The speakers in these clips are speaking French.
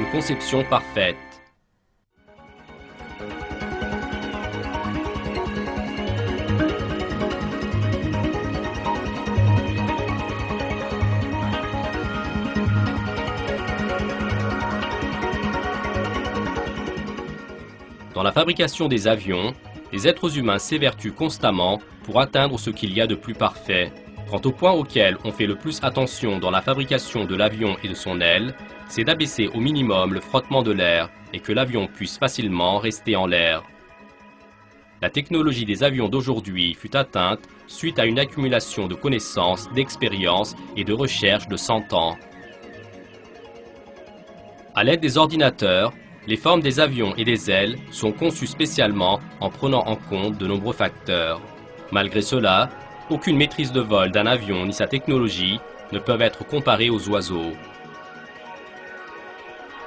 une conception parfaite. Dans la fabrication des avions, les êtres humains s'évertuent constamment pour atteindre ce qu'il y a de plus parfait. Quant au point auquel on fait le plus attention dans la fabrication de l'avion et de son aile, c'est d'abaisser au minimum le frottement de l'air et que l'avion puisse facilement rester en l'air. La technologie des avions d'aujourd'hui fut atteinte suite à une accumulation de connaissances, d'expériences et de recherches de 100 ans. À l'aide des ordinateurs, les formes des avions et des ailes sont conçues spécialement en prenant en compte de nombreux facteurs. Malgré cela, aucune maîtrise de vol d'un avion ni sa technologie ne peuvent être comparées aux oiseaux.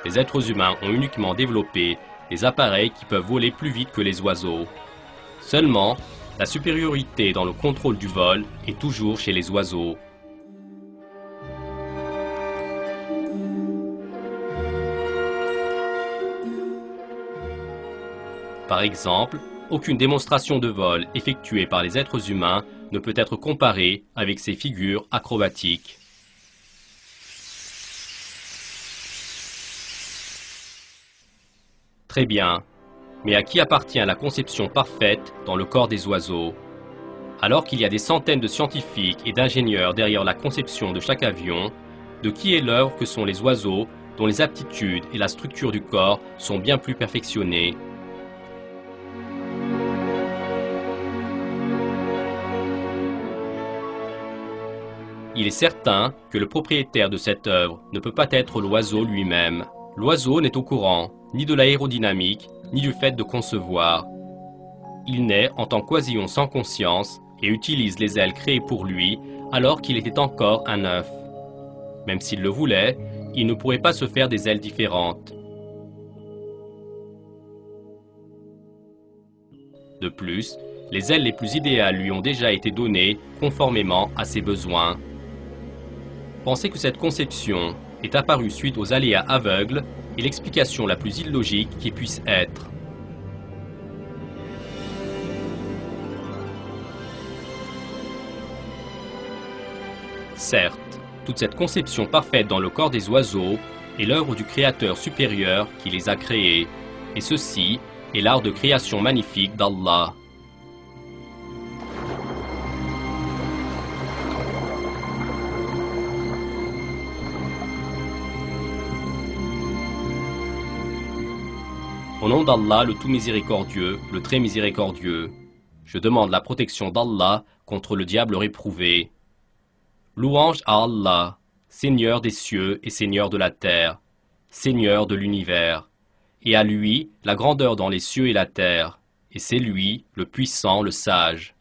Les êtres humains ont uniquement développé des appareils qui peuvent voler plus vite que les oiseaux. Seulement, la supériorité dans le contrôle du vol est toujours chez les oiseaux. Par exemple, aucune démonstration de vol effectuée par les êtres humains ne peut être comparée avec ces figures acrobatiques. Très bien, mais à qui appartient la conception parfaite dans le corps des oiseaux? Alors qu'il y a des centaines de scientifiques et d'ingénieurs derrière la conception de chaque avion, de qui est l'œuvre que sont les oiseaux dont les aptitudes et la structure du corps sont bien plus perfectionnées? Il est certain que le propriétaire de cette œuvre ne peut pas être l'oiseau lui-même. L'oiseau n'est au courant ni de l'aérodynamique, ni du fait de concevoir. Il naît en tant qu'oisillon sans conscience et utilise les ailes créées pour lui alors qu'il était encore un œuf. Même s'il le voulait, il ne pourrait pas se faire des ailes différentes. De plus, les ailes les plus idéales lui ont déjà été données conformément à ses besoins. Penser que cette conception est apparue suite aux aléas aveugles est l'explication la plus illogique qui puisse être. Certes, toute cette conception parfaite dans le corps des oiseaux est l'œuvre du Créateur supérieur qui les a créés, et ceci est l'art de création magnifique d'Allah. Au nom d'Allah, le tout miséricordieux, le très miséricordieux, je demande la protection d'Allah contre le diable réprouvé. Louange à Allah, Seigneur des cieux et Seigneur de la terre, Seigneur de l'univers, et à lui la grandeur dans les cieux et la terre, et c'est lui, le puissant, le sage.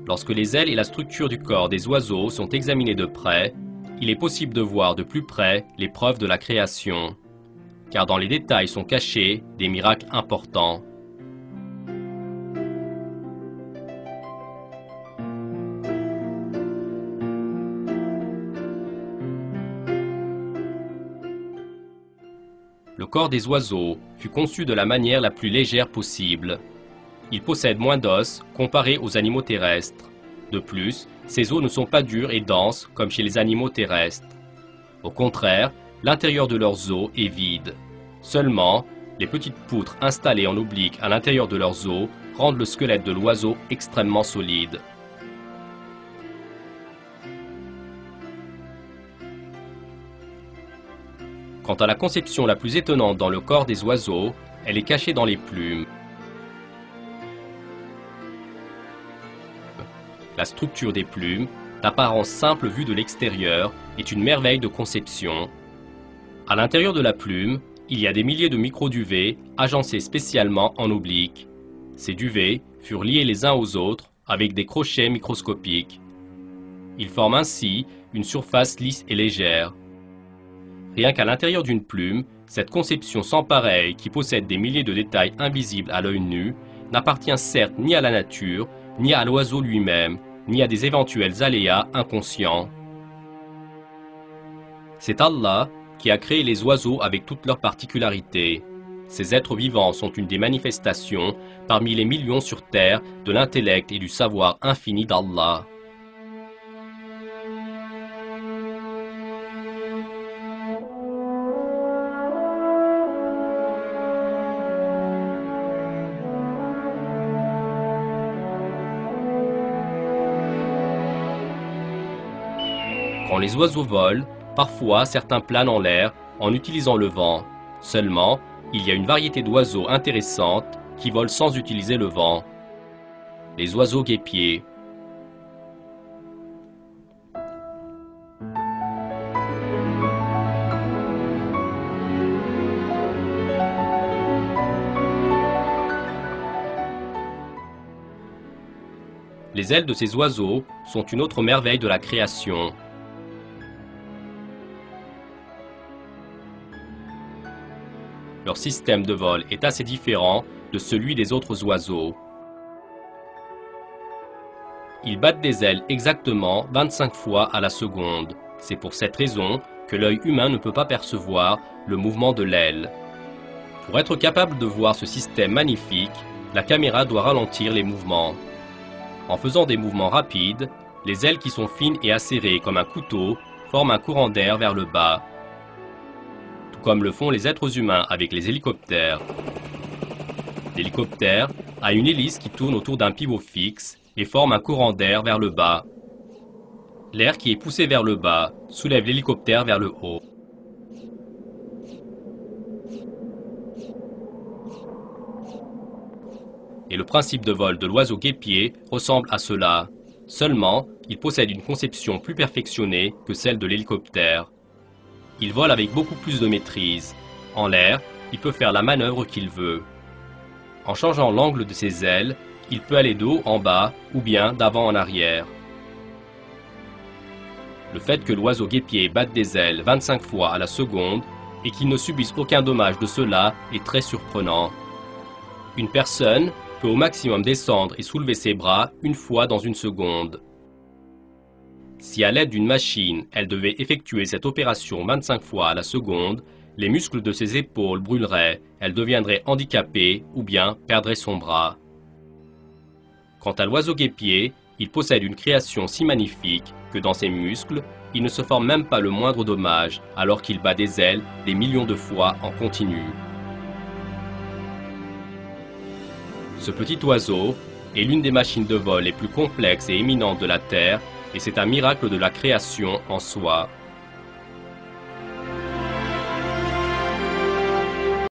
Lorsque les ailes et la structure du corps des oiseaux sont examinées de près, il est possible de voir de plus près les preuves de la création, car dans les détails sont cachés des miracles importants. Le corps des oiseaux fut conçu de la manière la plus légère possible. Il possède moins d'os comparé aux animaux terrestres. De plus, ces os ne sont pas durs et denses comme chez les animaux terrestres. Au contraire, l'intérieur de leurs os est vide. Seulement, les petites poutres installées en oblique à l'intérieur de leurs os rendent le squelette de l'oiseau extrêmement solide. Quant à la conception la plus étonnante dans le corps des oiseaux, elle est cachée dans les plumes. La structure des plumes, d'apparence simple vue de l'extérieur, est une merveille de conception. À l'intérieur de la plume, il y a des milliers de micro-duvets agencés spécialement en oblique. Ces duvets furent liés les uns aux autres avec des crochets microscopiques. Ils forment ainsi une surface lisse et légère. Rien qu'à l'intérieur d'une plume, cette conception sans pareille qui possède des milliers de détails invisibles à l'œil nu n'appartient certes ni à la nature, ni à l'oiseau lui-même, ni à des éventuels aléas inconscients. C'est Allah qui a créé les oiseaux avec toutes leurs particularités. Ces êtres vivants sont une des manifestations, parmi les millions sur terre, de l'intellect et du savoir infini d'Allah. Quand les oiseaux volent, parfois certains planent en l'air en utilisant le vent. Seulement, il y a une variété d'oiseaux intéressante qui volent sans utiliser le vent. Les oiseaux guêpiers. Les ailes de ces oiseaux sont une autre merveille de la création. Leur système de vol est assez différent de celui des autres oiseaux. Ils battent des ailes exactement 25 fois à la seconde. C'est pour cette raison que l'œil humain ne peut pas percevoir le mouvement de l'aile. Pour être capable de voir ce système magnifique, la caméra doit ralentir les mouvements. En faisant des mouvements rapides, les ailes qui sont fines et acérées comme un couteau forment un courant d'air vers le bas, comme le font les êtres humains avec les hélicoptères. L'hélicoptère a une hélice qui tourne autour d'un pivot fixe et forme un courant d'air vers le bas. L'air qui est poussé vers le bas soulève l'hélicoptère vers le haut. Et le principe de vol de l'oiseau guêpier ressemble à cela. Seulement, il possède une conception plus perfectionnée que celle de l'hélicoptère. Il vole avec beaucoup plus de maîtrise. En l'air, il peut faire la manœuvre qu'il veut. En changeant l'angle de ses ailes, il peut aller de haut en bas ou bien d'avant en arrière. Le fait que l'oiseau guêpier batte des ailes 25 fois à la seconde et qu'il ne subisse aucun dommage de cela est très surprenant. Une personne peut au maximum descendre et soulever ses bras une fois dans une seconde. Si à l'aide d'une machine, elle devait effectuer cette opération 25 fois à la seconde, les muscles de ses épaules brûleraient, elle deviendrait handicapée ou bien perdrait son bras. Quant à l'oiseau guêpier, il possède une création si magnifique que dans ses muscles, il ne se forme même pas le moindre dommage alors qu'il bat des ailes des millions de fois en continu. Ce petit oiseau est l'une des machines de vol les plus complexes et éminentes de la Terre, et c'est un miracle de la création en soi.